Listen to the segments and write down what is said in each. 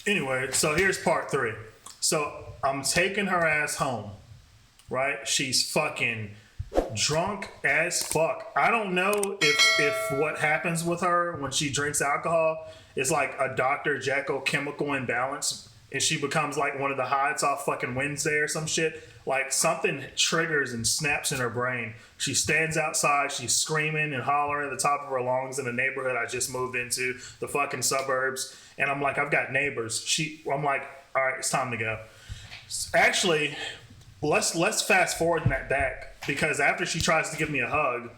Anyway, so here's part 3. So I'm taking her ass home, right? She's fucking drunk as fuck. I don't know if what happens with her when she drinks alcohol is like a Dr. Jekyll chemical imbalance and she becomes like one of the Hydes off fucking Wednesday or some shit. Like something triggers and snaps in her brain. She stands outside, she's screaming and hollering at the top of her lungs in the neighborhood I just moved into, the fucking suburbs. And I'm like, I've got neighbors. I'm like, all right, it's time to go. Actually, let's fast forward that back, because after she tries to give me a hug,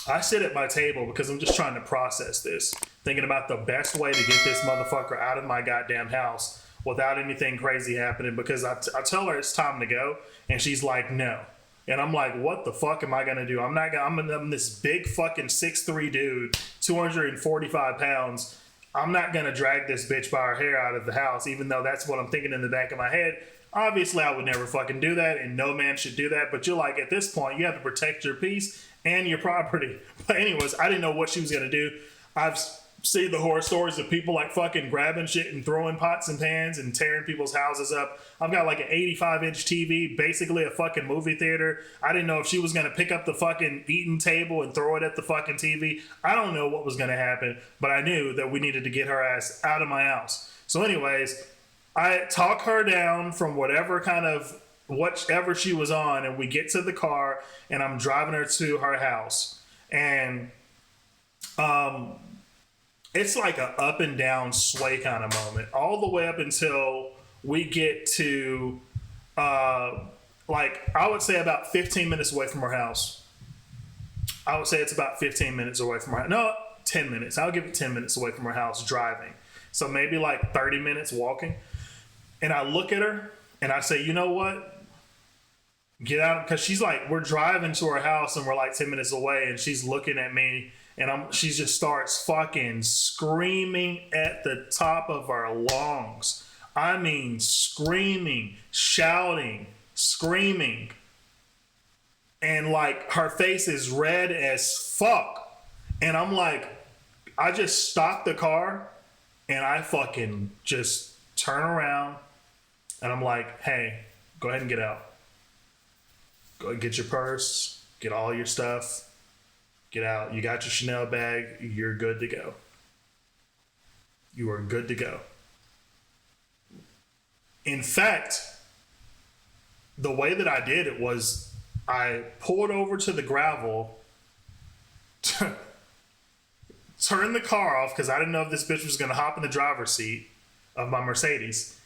I sit at my table because I'm just trying to process this, thinking about the best way to get this motherfucker out of my goddamn house without anything crazy happening, because I tell her it's time to go and she's like, no. And I'm like, what the fuck am I gonna do? I'm this big fucking 6'3" dude, 245 pounds. I'm not gonna drag this bitch by her hair out of the house, even though that's what I'm thinking in the back of my head. Obviously, I would never fucking do that, and no man should do that. But you're like, at this point, you have to protect your peace and your property. But anyways, I didn't know what she was gonna do. I've seen the horror stories of people like fucking grabbing shit and throwing pots and pans and tearing people's houses up. I've got like an 85-inch TV, basically a fucking movie theater. I didn't know if she was gonna pick up the fucking eating table and throw it at the fucking TV. I don't know what was gonna happen, but I knew that we needed to get her ass out of my house. So anyways, I talk her down from whatever she was on, and we get to the car and I'm driving her to her house. And it's like a up and down sway kind of moment, all the way up until we get to like, I would say about 15 minutes away from her house. I would say it's about 15 minutes away from her house. No, 10 minutes. I'll give it 10 minutes away from her house driving. So maybe like 30 minutes walking. And I look at her and I say, you know what? Get out. Because she's like, we're driving to her house and we're like 10 minutes away, and she's looking at me and she just starts fucking screaming at the top of her lungs. I mean, screaming, shouting, screaming. And like her face is red as fuck. And I'm like, I just stopped the car and I fucking just turn around and I'm like, hey, go ahead and get out. Go get your purse, get all your stuff, get out. You got your Chanel bag, you're good to go. You are good to go. In fact, the way that I did it was I pulled over to the gravel, turned the car off because I didn't know if this bitch was going to hop in the driver's seat of my Mercedes.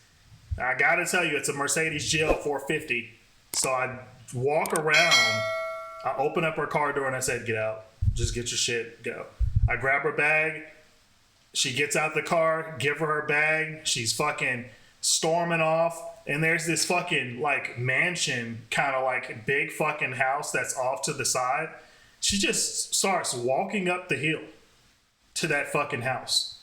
I got to tell you, it's a Mercedes GL 450. So I walk around, I open up her car door and I said, get out. Just get your shit, go. I grab her bag. She gets out the car, give her bag. She's fucking storming off. And there's this fucking like mansion, kind of like big fucking house that's off to the side. She just starts walking up the hill to that fucking house.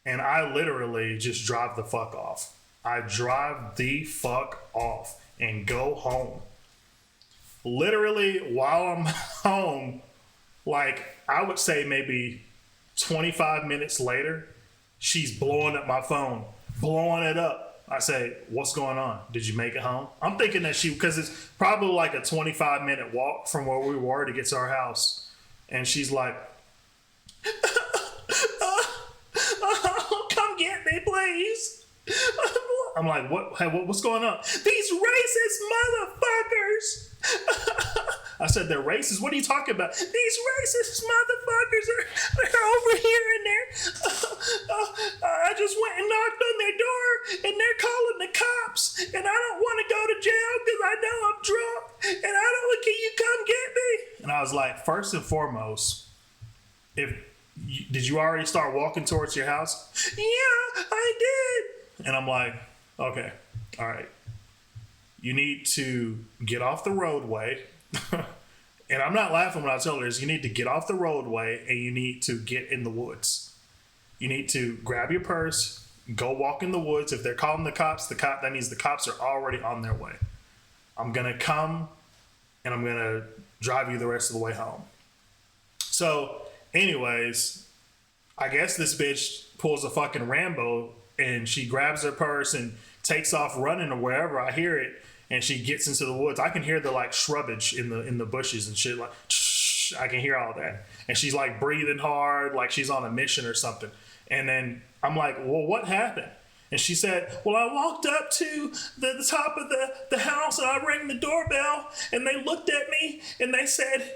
And I literally just drive the fuck off. I drive the fuck off and go home. Literally, while I'm home, like I would say maybe 25 minutes later, she's blowing up my phone, blowing it up. I say, what's going on? Did you make it home? I'm thinking that because it's probably like a 25-minute walk from where we were to get to our house. And she's like, come get me, please. I'm like, what? Hey, what's going on? These racist motherfuckers. I said, they're racist? What are you talking about? These racist motherfuckers are over here in there. I just went and knocked on their door and they're calling the cops and I don't want to go to jail because I know I'm drunk and I don't, can you come get me? And I was like, first and foremost, did you already start walking towards your house? Yeah, I did. And I'm like, okay, all right. You need to get off the roadway. And I'm not laughing when I tell her this. You need to get off the roadway and you need to get in the woods. You need to grab your purse, go walk in the woods. If they're calling the cops, that means the cops are already on their way. I'm going to come and I'm going to drive you the rest of the way home. So anyways, I guess this bitch pulls a fucking Rambo and she grabs her purse and takes off running or wherever. I hear it, and she gets into the woods. I can hear the like shrubbage in the bushes and shit. Like I can hear all that, and she's like breathing hard, like she's on a mission or something. And then I'm like, well, what happened? And she said, well, I walked up to the top of the house and I rang the doorbell and they looked at me and they said,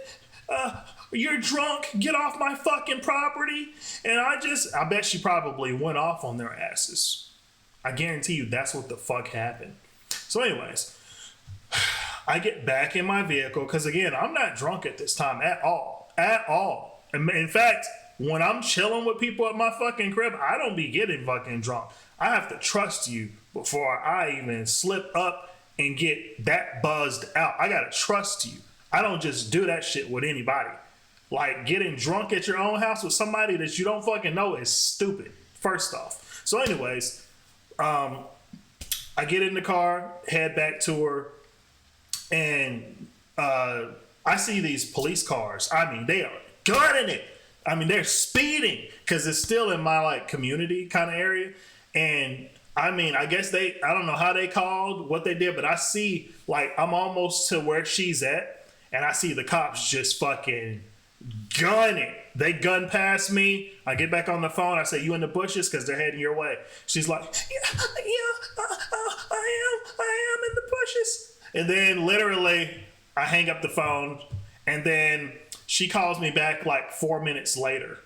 you're drunk, get off my fucking property. And I bet she probably went off on their asses. I guarantee you that's what the fuck happened. So anyways, I get back in my vehicle because again, I'm not drunk at this time at all. At all. In fact, when I'm chilling with people at my fucking crib, I don't be getting fucking drunk. I have to trust you before I even slip up and get that buzzed out. I gotta trust you. I don't just do that shit with anybody. Like getting drunk at your own house with somebody that you don't fucking know is stupid, first off. So anyways, I get in the car, head back to her, and I see these police cars. I mean, they are gunning it. I mean, they're speeding because it's still in my like community kind of area. And I mean, I guess I don't know how they called, what they did, but I see like I'm almost to where she's at and I see the cops just fucking gunning. They gun past me. I get back on the phone. I say, you in the bushes? Because they're heading your way. She's like, yeah, I am in the bushes. And then literally I hang up the phone and then she calls me back like 4 minutes later.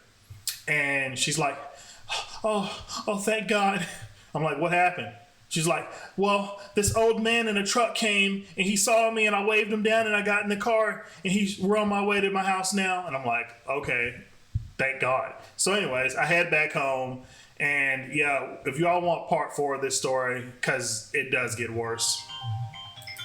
And she's like, oh, thank God. I'm like, what happened? She's like, well, this old man in a truck came and he saw me and I waved him down and I got in the car and we're on my way to my house now. And I'm like, okay, thank God. So anyways, I head back home and yeah, if y'all want part 4 of this story, because it does get worse.